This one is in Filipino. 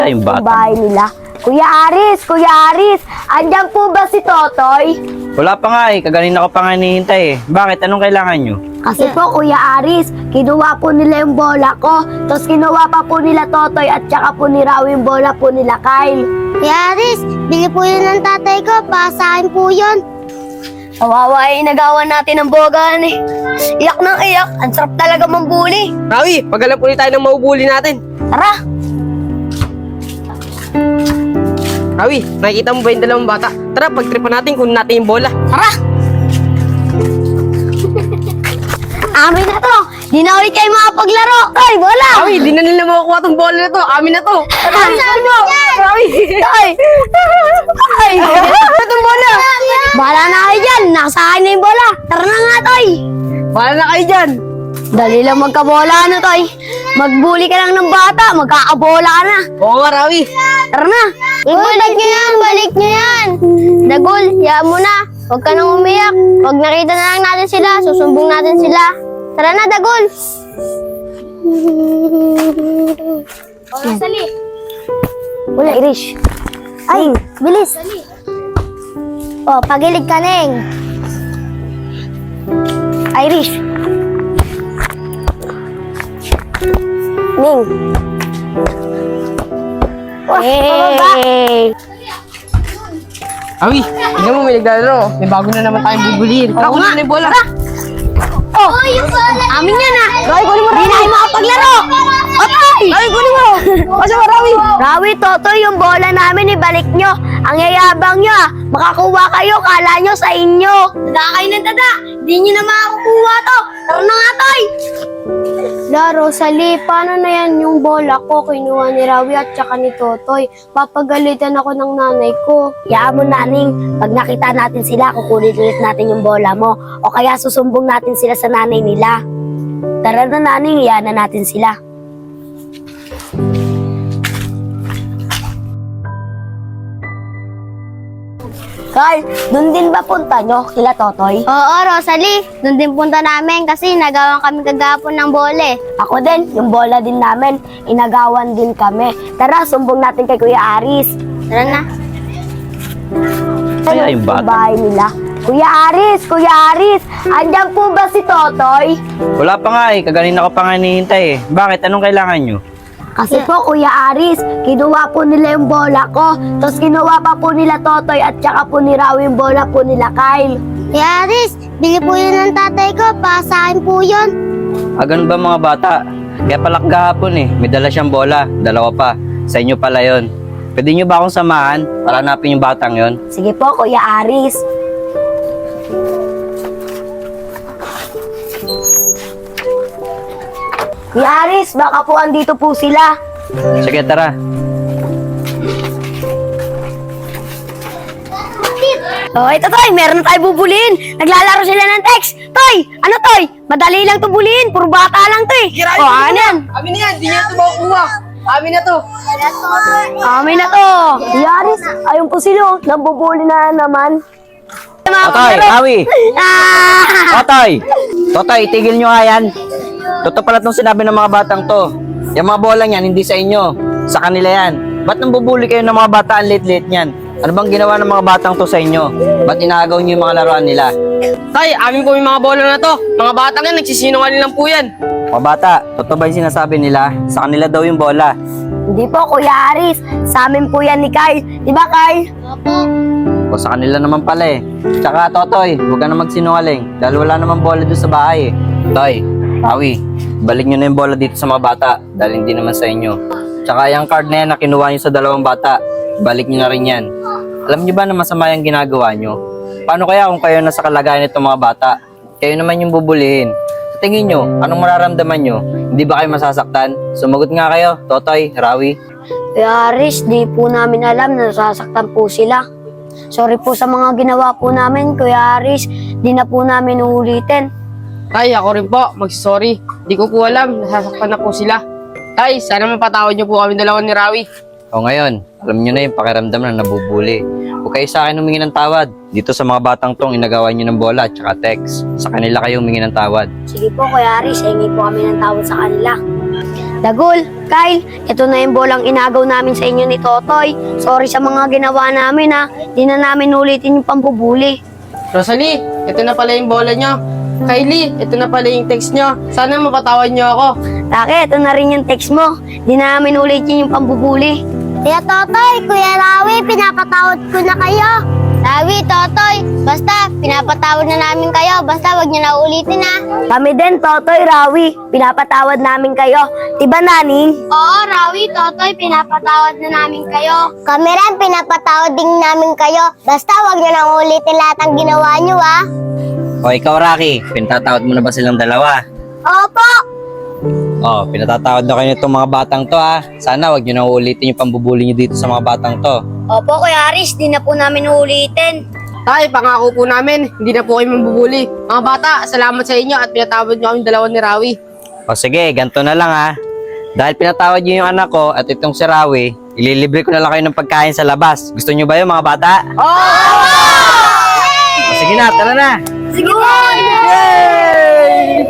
yung yung bata. bahay nila. Kuya Aris, andyan po ba si Totoy? Wala pa nga eh, kaganina ko pa nga hinihintay eh. Bakit? Anong kailangan nyo? Kasi po, Kuya Aris, kinuha po nila yung bola ko, tapos kinuha pa po nila Totoy at saka po ni Rawi yung bola po nila Kyle. Kuya Aris, bili po yun ng tatay ko, para sa akin po yun. Kawawa eh, inagawan natin ng bogan eh. Iyak ng iyak, ang sarap talaga mambuli. Rawi, paghalap ulit tayo ng maubuli natin. Tara! Rawi, nakikita mo ba yung dalawang bata? Tara, pagtripan natin, kunin natin yung bola. Tara! Amin na to! Di na ulit kayo makapaglaro! Toy, bola! Rawi, di na nila makukuha tong bola na to. Amin na to. Amin na! Rawi! Toy! Toy! Itong bola! Bahala na kayo dyan! Nasa akin na yung bola! Tara na nga, Toy! Bahala na kayo dyan. Dali lang magkabola ano, Toy. Magbuli ka lang ng bata, magkakabola ka na. Oo nga, Rawi. Tara na! Balik nyo yan, balik nyo yan. Dagol, hayaan mo na. Huwag ka nang umiyak. Huwag nakita na lang natin sila, susumbong natin sila. Tara na, Dagol. Sali. Wala, Irish. Ay, bilis. Oh, pagilig ka, Neng. Irish. Ning. Hey! Rawi, tingnan mo may naglalaro. May bago na naman tayong bubulihin. Tara, kunin na yung bola. Oh, amin yan ah! Rawi, kunin mo, Rawi! Hindi na kayo makapaglaro! Otay! Rawi, kunin mo! Kasi mo, Rawi! Rawi, Totoy, yung bola namin, ibalik nyo. Ang yayabang nyo ah! Makakuha kayo, kala nyo sa inyo. Tada kayo ng tada! Hindi nyo na makakukuha to! Tara na nga, Toy! La, Rosalie, paano na yan yung bola ko? Kinuha ni Rawi at saka ni Totoy. Papagalitan ako ng nanay ko. Yaan mo, Naning. Pag nakita natin sila, kukunin ulit natin yung bola mo. O kaya susumbong natin sila sa nanay nila. Tara na, Naning. Iyaan na natin sila. Carl, dun din ba punta nyo kila Totoy? Oo, Rosalie. Doon din punta namin kasi nagawan kami kagapon ng bole. Ako din, yung bola din namin, inagawan din kami. Tara, sumbong natin kay Kuya Aris. Tara na. Kaya yung bata. bahay nila. Kuya Aris, andyan po ba si Totoy? Wala pa nga eh, kaganina ko pa nga hinihintay eh. Bakit? Anong kailangan nyo? Kasi po, Kuya Aris, kinuha po nila yung bola ko, tapos kinuha pa po nila Totoy at saka po ni Rawi yung bola po nila Kyle. Kuya Aris, bili po yun ng tatay ko, para sa akin po yun. Ganun ba mga bata? Kaya pala kahapon eh, may dala siyang bola, dalawa pa. Sa inyo pala yon. Pwede nyo ba akong samahan para hanapin yung batang yon? Sige po, Kuya Aris. Kuya Aris, baka po andito po sila. Sige, tara. Oh, ito Toy, meron na tayo bubulihin. Naglalaro sila ng text. Toy, ano Toy? Madali lang to bulihin, puro bata lang to eh. Rawi, Oh, ano yan? Amin na yan, di niya ito makukuha. Amin na to. Amin na to. Kuya Aris, ayun po sila. Nabubuli na naman. Totoy, Rawi! Ah! Totoy! Totoy, tigil nyo nga yan. Totoo pala itong sinabi ng mga batang to. Yung mga bola niyan, hindi sa inyo. Sa kanila yan. Ba't nang bubuli kayo ng mga bata ang lit-lit niyan? Ano bang ginawa ng mga batang to sa inyo? Ba't inaagaw niyo yung mga laruan nila? Tay, amin po yung mga bola na to. Mga batang yan, nagsisinungaling lang po yan. Mga bata, totoo ba yung sinasabi nila? Sa kanila daw yung bola. Hindi po, Kuya Aris. Sa amin po yan ni Kyle. Di ba, Kyle? O sa kanila naman pala eh. Tsaka Totoy, huwag ka na magsinungaling. Dahil wala namang bola doon sa bahay eh. Toy, Rawi, balik nyo na yung bola dito sa mga bata. Dahil hindi naman sa inyo. Tsaka yung card na yan na kinuha nyo sa dalawang bata, balik nyo na rin yan. Alam nyo ba na masama yung ginagawa nyo? Paano kaya kung kayo nasa kalagayan nitong mga bata? Kayo naman yung bubulihin. Sa tingin nyo, anong mararamdaman nyo? Hindi ba kayo masasaktan? Sumagot nga kayo, Totoy, Rawi. Kuya Aris, di po namin alam na nasasaktan po sila. Sorry po sa mga ginawa po namin, Kuya Aris. Di na po namin uulitin. Tay, ako rin po, magsisorry. Di ko po alam, nasasaktan na po sila. Tay, sana mapatawad niyo po kami dalawa ni Rawi. O ngayon, alam nyo na yung pakiramdam na nabubuli. Huwag kayo sa akin humingi ng tawad. Dito sa mga batang tong inagawa nyo ng bola at saka text. Sa kanila kayo humingi ng tawad. Sige po, Kuya Aris, hingi po kami ng tawad sa kanila. Dagol, Kyle, ito na yung bolang inagaw namin sa inyo ni Totoy. Sorry sa mga ginawa namin ha. Di na namin ulitin yung pambubuli. Rosalie, ito na pala yung bola nyo. Kylie, ito na pala yung text nyo. Sana mapatawad nyo ako. Taki, ito na rin yung text mo. Di na namin ulitin yung pambubuli. Kuya Totoy, Kuya Rawi, pinapatawad ko na kayo. Rawi, Totoy, basta pinapatawad na namin kayo. Basta wag niyo na ulitin na. Kami din, Totoy, Rawi. Pinapatawad namin kayo. Diba, Naning? Oo, Rawi, Totoy, pinapatawad na namin kayo. Kami rin, pinapatawad din namin kayo. Basta wag niyo na ulitin lahat ng ginawa niyo, ha? O ikaw, Rocky, pinatatawad mo na ba silang dalawa? Opo! Oh, pinatatawad na kayo nitong mga batang to ha. Sana wag nyo na ulitin yung pambubuli nyo dito sa mga batang to. Opo, Kuya Aris, di na po namin ulitin. Tay, pangako po namin, hindi na po kayo mambubuli. Mga bata, salamat sa inyo at pinatawad nyo kami dalawa ni Rawi. O sige, ganito na lang ha. Dahil pinatawad nyo yung anak ko at itong si Rawi, ililibre ko na lang kayo ng pagkain sa labas. Gusto nyo ba yun mga bata? O sige na, tara na! Sige po! Yay!